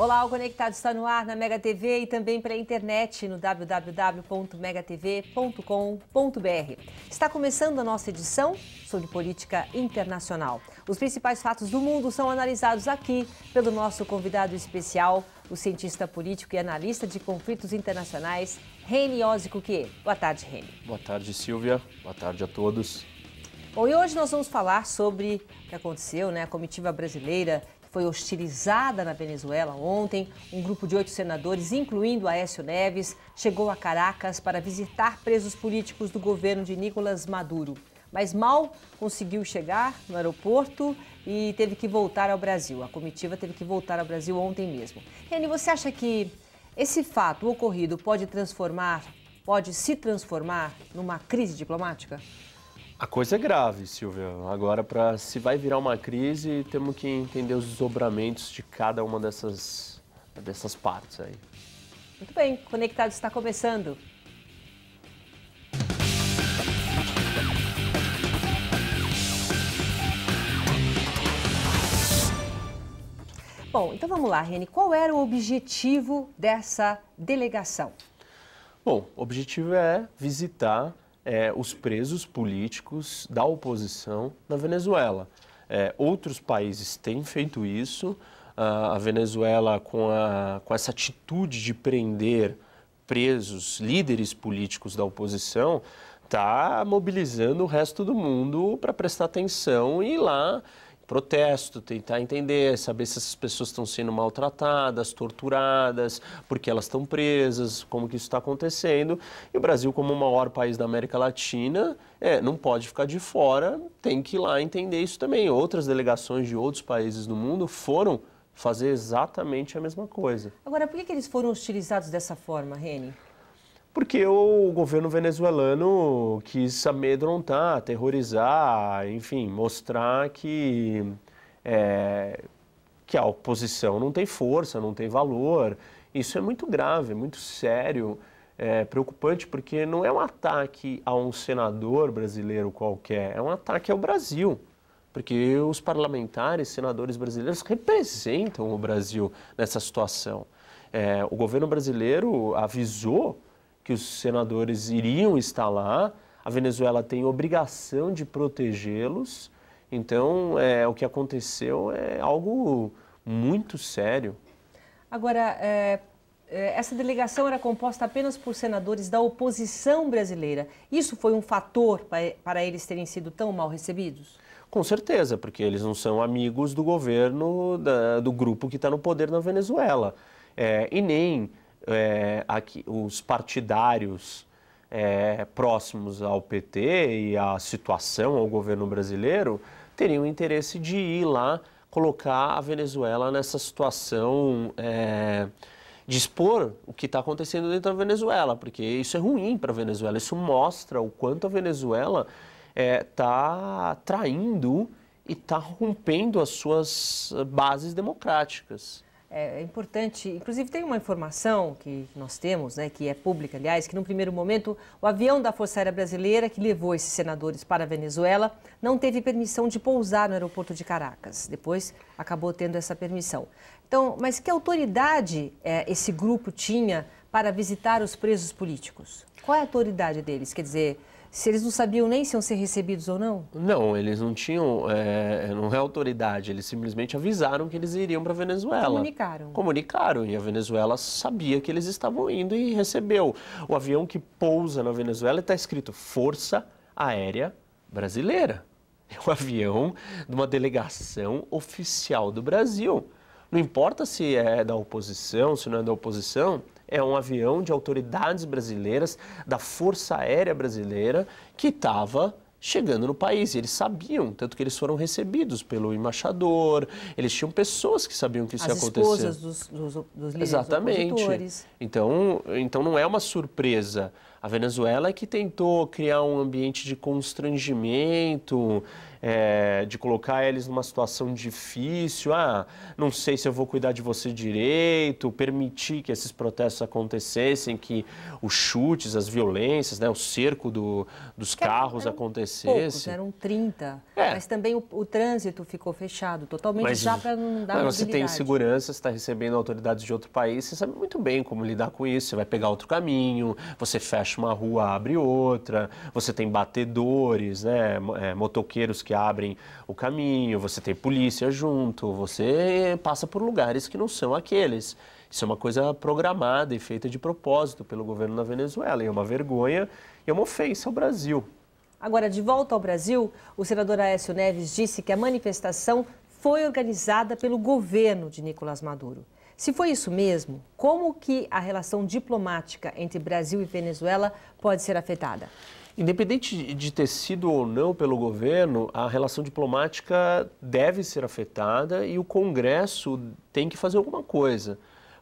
Olá, o Conectado está no ar na Mega TV e também pela internet no www.megatv.com.br. Está começando a nossa edição sobre política internacional. Os principais fatos do mundo são analisados aqui pelo nosso convidado especial, o cientista político e analista de conflitos internacionais, Reni Osikuke. Boa tarde, Reni. Boa tarde, Silvia. Boa tarde a todos. Bom, e hoje nós vamos falar sobre o que aconteceu, né? A comitiva brasileira foi hostilizada na Venezuela ontem. Um grupo de 8 senadores, incluindo Aécio Neves, chegou a Caracas para visitar presos políticos do governo de Nicolás Maduro. Mas mal conseguiu chegar no aeroporto e teve que voltar ao Brasil. A comitiva teve que voltar ao Brasil ontem mesmo. Reni, você acha que esse fato ocorrido pode se transformar numa crise diplomática? A coisa é grave, Silvia. Agora, se vai virar uma crise, temos que entender os desdobramentos de cada uma dessas partes aí. Muito bem, Conectado está começando. Bom, então vamos lá, Reni. Qual era o objetivo dessa delegação? Bom, o objetivo é visitar os presos políticos da oposição na Venezuela. Outros países têm feito isso. A Venezuela, com essa atitude de prender presos, líderes políticos da oposição, está mobilizando o resto do mundo para prestar atenção e ir lá, protesto, tentar entender, saber se essas pessoas estão sendo maltratadas, torturadas, porque elas estão presas, como que isso está acontecendo. E o Brasil, como o maior país da América Latina, não pode ficar de fora, tem que ir lá entender isso também. Outras delegações de outros países do mundo foram fazer exatamente a mesma coisa. Agora, por que eles foram hostilizados dessa forma, Reni? Porque o governo venezuelano quis amedrontar, aterrorizar, enfim, mostrar que a oposição não tem força, não tem valor. Isso é muito grave, é muito sério, preocupante, porque não é um ataque a um senador brasileiro qualquer, é um ataque ao Brasil. Porque os parlamentares, senadores brasileiros representam o Brasil nessa situação. O governo brasileiro avisou que os senadores iriam estar lá, a Venezuela tem obrigação de protegê-los, então o que aconteceu é algo muito sério. Agora, essa delegação era composta apenas por senadores da oposição brasileira. Isso foi um fator para eles terem sido tão mal recebidos? Com certeza, porque eles não são amigos do governo, do grupo que está no poder na Venezuela. E nem aqui, os partidários próximos ao PT e à situação, ao governo brasileiro, teriam interesse de ir lá colocar a Venezuela nessa situação de expor o que está acontecendo dentro da Venezuela, porque isso é ruim para a Venezuela, isso mostra o quanto a Venezuela está traindo e está rompendo as suas bases democráticas. É importante, inclusive tem uma informação que nós temos, né, que é pública, aliás, que no primeiro momento o avião da Força Aérea Brasileira que levou esses senadores para a Venezuela não teve permissão de pousar no aeroporto de Caracas. Depois acabou tendo essa permissão. Então, mas que autoridade esse grupo tinha para visitar os presos políticos? Qual é a autoridade deles? Quer dizer, se eles não sabiam nem se iam ser recebidos ou não? Não, eles não tinham, não é autoridade, eles simplesmente avisaram que eles iriam para a Venezuela. Comunicaram. Comunicaram, e a Venezuela sabia que eles estavam indo e recebeu. O avião que pousa na Venezuela está escrito Força Aérea Brasileira. É um avião de uma delegação oficial do Brasil. Não importa se é da oposição, se não é da oposição, é um avião de autoridades brasileiras, da Força Aérea Brasileira, que estava chegando no país. E eles sabiam, tanto que eles foram recebidos pelo embaixador, eles tinham pessoas que sabiam que isso ia acontecer. As esposas dos líderes Exatamente. opositores. Então não é uma surpresa. A Venezuela é que tentou criar um ambiente de constrangimento, de colocar eles numa situação difícil. Ah, não sei se eu vou cuidar de você direito, permitir que esses protestos acontecessem, que os chutes, as violências, né, o cerco dos carros acontecesse. Poucos, eram 30, mas também o trânsito ficou fechado totalmente já para não dar mobilidade. Você tem segurança, você está recebendo autoridades de outro país, você sabe muito bem como lidar com isso. Você vai pegar outro caminho, você fecha uma rua, abre outra, você tem batedores, né, motoqueiros que abrem o caminho, você tem polícia junto, você passa por lugares que não são aqueles. Isso é uma coisa programada e feita de propósito pelo governo da Venezuela, e é uma vergonha e é uma ofensa ao Brasil. Agora, de volta ao Brasil, o senador Aécio Neves disse que a manifestação foi organizada pelo governo de Nicolás Maduro. Se foi isso mesmo, como que a relação diplomática entre Brasil e Venezuela pode ser afetada? Independente de ter sido ou não pelo governo, a relação diplomática deve ser afetada e o Congresso tem que fazer alguma coisa,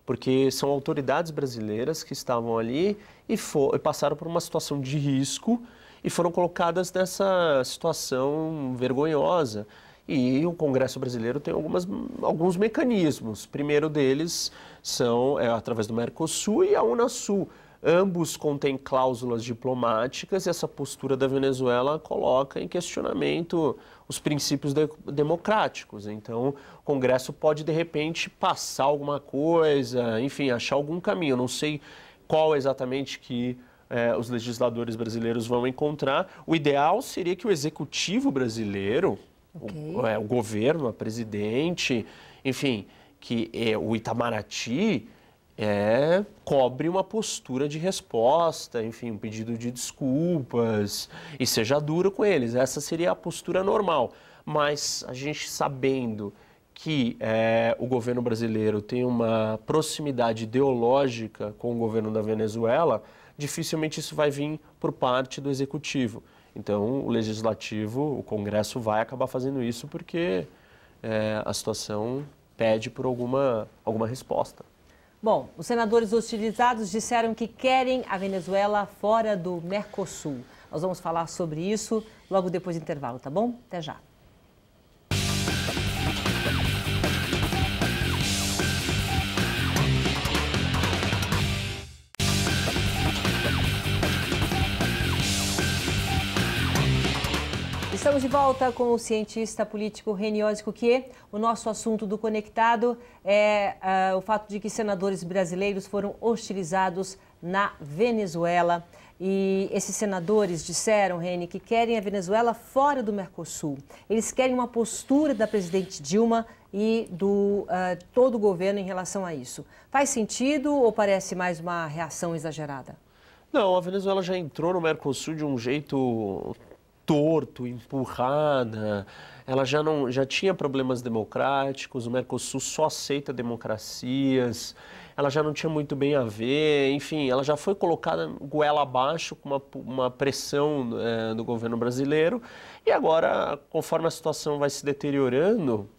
porque são autoridades brasileiras que estavam ali e passaram por uma situação de risco e foram colocadas nessa situação vergonhosa. E o Congresso brasileiro tem alguns mecanismos. O primeiro deles são através do Mercosul e a Unasul. Ambos contêm cláusulas diplomáticas e essa postura da Venezuela coloca em questionamento os princípios democráticos. Então, o Congresso pode, de repente, passar alguma coisa, enfim, achar algum caminho. Eu não sei qual exatamente que os legisladores brasileiros vão encontrar. O ideal seria que o executivo brasileiro, o governo, a presidente, enfim, que o Itamaraty cobre uma postura de resposta, enfim, um pedido de desculpas e seja duro com eles. Essa seria a postura normal. Mas a gente sabendo que o governo brasileiro tem uma proximidade ideológica com o governo da Venezuela, dificilmente isso vai vir por parte do executivo. Então, o legislativo, o Congresso vai acabar fazendo isso porque a situação pede por alguma resposta. Bom, os senadores hostilizados disseram que querem a Venezuela fora do Mercosul. Nós vamos falar sobre isso logo depois do intervalo, tá bom? Até já. Estamos de volta com o cientista político Reniose Cuquier. O nosso assunto do Conectado é o fato de que senadores brasileiros foram hostilizados na Venezuela. E esses senadores disseram, Reni, que querem a Venezuela fora do Mercosul. Eles querem uma postura da presidente Dilma e do todo o governo em relação a isso. Faz sentido ou parece mais uma reação exagerada? Não, a Venezuela já entrou no Mercosul de um jeito torto, empurrada, ela já tinha problemas democráticos, o Mercosul só aceita democracias, ela já não tinha muito bem a ver, enfim, ela já foi colocada goela abaixo com uma pressão do governo brasileiro e agora, conforme a situação vai se deteriorando,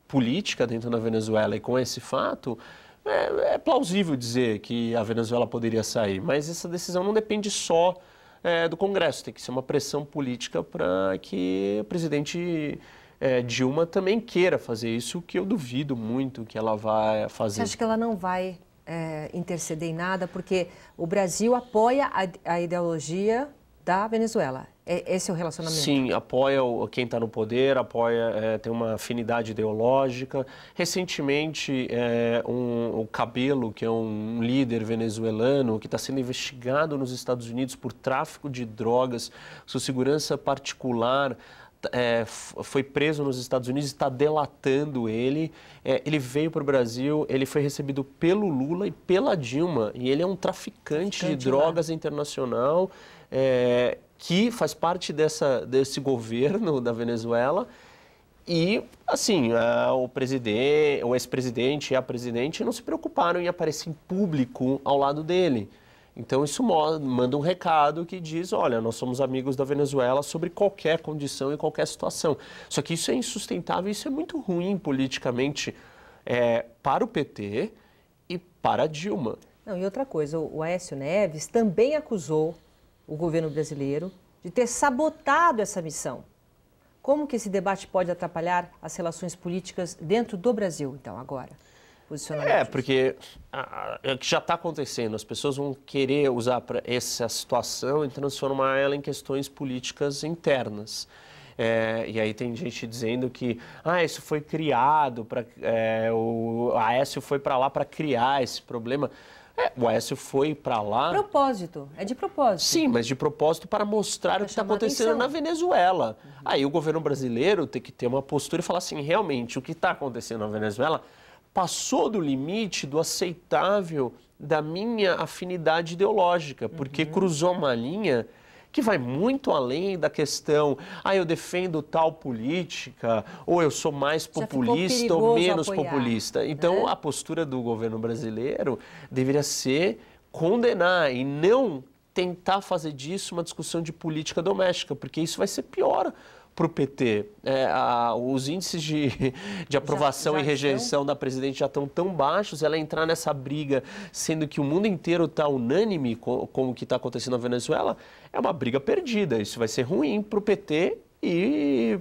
política dentro da Venezuela e com esse fato, é plausível dizer que a Venezuela poderia sair, mas essa decisão não depende só do Congresso, tem que ser uma pressão política para que o presidente Dilma também queira fazer isso, que eu duvido muito que ela vai fazer. Você acha que ela não vai interceder em nada? Porque o Brasil apoia a ideologia da Venezuela. Esse é o relacionamento? Sim, apoia quem está no poder, tem uma afinidade ideológica. Recentemente, o Cabello, que é um líder venezuelano, que está sendo investigado nos Estados Unidos por tráfico de drogas, sua segurança particular, foi preso nos Estados Unidos e está delatando ele. Ele veio para o Brasil, ele foi recebido pelo Lula e pela Dilma, e ele é um traficante de drogas internacional, que faz parte desse governo da Venezuela. E, assim, o ex-presidente e a presidente não se preocuparam em aparecer em público ao lado dele. Então, isso manda um recado que diz, olha, nós somos amigos da Venezuela sobre qualquer condição e qualquer situação. Só que isso é insustentável, isso é muito ruim politicamente para o PT e para a Dilma. Não, e outra coisa, o Aécio Neves também acusou o governo brasileiro de ter sabotado essa missão. Como que esse debate pode atrapalhar as relações políticas dentro do Brasil, então, agora? Porque é o que já está acontecendo. As pessoas vão querer usar essa situação e transformar ela em questões políticas internas. E aí tem gente dizendo que isso foi criado, o Aécio foi para lá para criar esse problema. O Aécio foi para lá... Propósito, é de propósito. Sim, mas de propósito para mostrar o que está acontecendo na Venezuela. Aí o governo brasileiro tem que ter uma postura e falar assim, realmente, o que está acontecendo na Venezuela passou do limite do aceitável da minha afinidade ideológica, porque cruzou uma linha que vai muito além da questão, eu defendo tal política, ou eu sou mais populista ou menos populista. Então, a postura do governo brasileiro deveria ser condenar e não tentar fazer disso uma discussão de política doméstica, porque isso vai ser pior para o PT. Os índices de aprovação e rejeição da presidente já estão tão baixos, ela entrar nessa briga, sendo que o mundo inteiro está unânime com o que está acontecendo na Venezuela, é uma briga perdida. Isso vai ser ruim para o PT e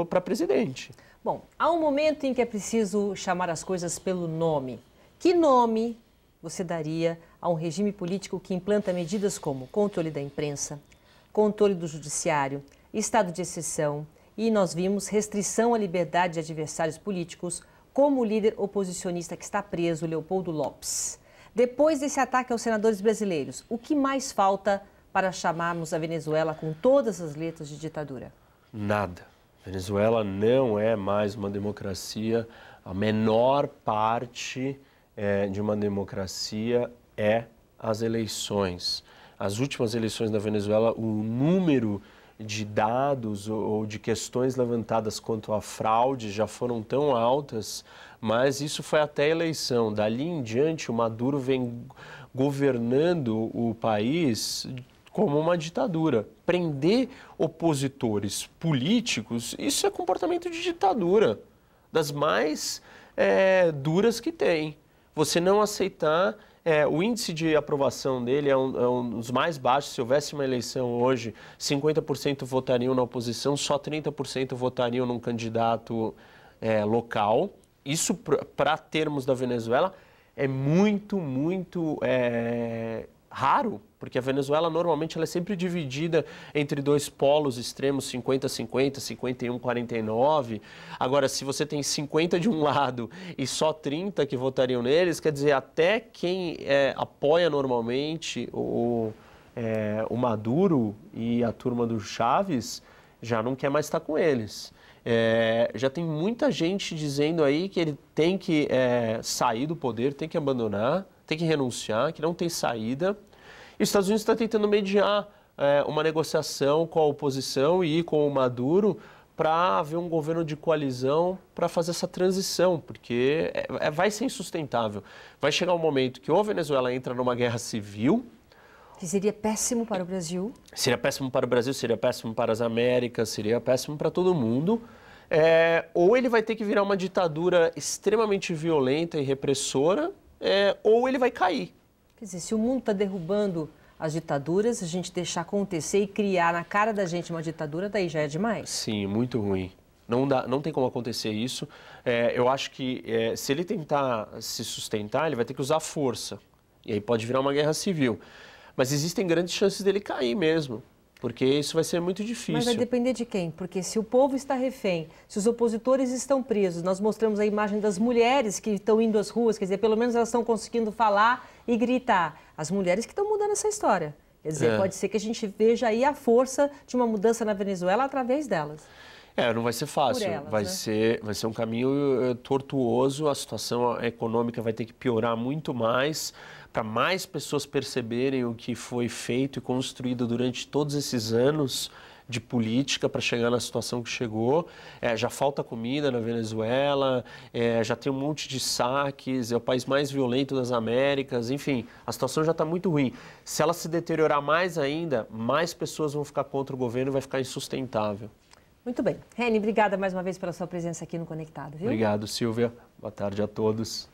para a presidente. Bom, há um momento em que é preciso chamar as coisas pelo nome. Que nome você daria a um regime político que implanta medidas como controle da imprensa, controle do judiciário, estado de exceção e, nós vimos, restrição à liberdade de adversários políticos, como o líder oposicionista que está preso, Leopoldo Lopes? Depois desse ataque aos senadores brasileiros, o que mais falta para chamarmos a Venezuela com todas as letras de ditadura? Nada. Venezuela não é mais uma democracia. A menor parte de uma democracia é as eleições. As últimas eleições na Venezuela, o número de dados ou de questões levantadas quanto à fraude já foram tão altas, mas isso foi até a eleição. Dali em diante, o Maduro vem governando o país como uma ditadura. Prender opositores políticos, isso é comportamento de ditadura, das mais duras que tem. Você não aceitar... o índice de aprovação dele é um dos mais baixos. Se houvesse uma eleição hoje, 50% votariam na oposição, só 30% votariam num candidato local. Isso, para termos da Venezuela, é muito, muito raro, porque a Venezuela normalmente ela é sempre dividida entre dois polos extremos, 50-50, 51-49. Agora, se você tem 50 de um lado e só 30 que votariam neles, quer dizer, até quem apoia normalmente o Maduro e a turma do Chávez já não quer mais estar com eles. Já tem muita gente dizendo aí que ele tem que sair do poder, tem que abandonar, tem que renunciar, que não tem saída. E os Estados Unidos está tentando mediar uma negociação com a oposição e com o Maduro para haver um governo de coalizão para fazer essa transição, porque vai ser insustentável. Vai chegar um momento que ou a Venezuela entra numa guerra civil... Que seria péssimo para o Brasil. Seria péssimo para o Brasil, seria péssimo para as Américas, seria péssimo para todo mundo. Ou ele vai ter que virar uma ditadura extremamente violenta e repressora, ou ele vai cair. Quer dizer, se o mundo está derrubando as ditaduras, a gente deixar acontecer e criar na cara da gente uma ditadura, daí já é demais. Sim, muito ruim. Não tem como acontecer isso. Eu acho que se ele tentar se sustentar, ele vai ter que usar força. E aí pode virar uma guerra civil. Mas existem grandes chances dele cair mesmo, porque isso vai ser muito difícil. Mas vai depender de quem? Porque se o povo está refém, se os opositores estão presos, nós mostramos a imagem das mulheres que estão indo às ruas, quer dizer, pelo menos elas estão conseguindo falar e gritar. As mulheres que estão mudando essa história. Quer dizer, pode ser que a gente veja aí a força de uma mudança na Venezuela através delas. Não vai ser fácil, elas, vai ser um caminho tortuoso, a situação econômica vai ter que piorar muito mais, para mais pessoas perceberem o que foi feito e construído durante todos esses anos de política para chegar na situação que chegou. Já falta comida na Venezuela, já tem um monte de saques, é o país mais violento das Américas, enfim, a situação já está muito ruim. Se ela se deteriorar mais ainda, mais pessoas vão ficar contra o governo e vai ficar insustentável. Muito bem. Reni, obrigada mais uma vez pela sua presença aqui no Conectado, viu? Obrigado, Silvia. Boa tarde a todos.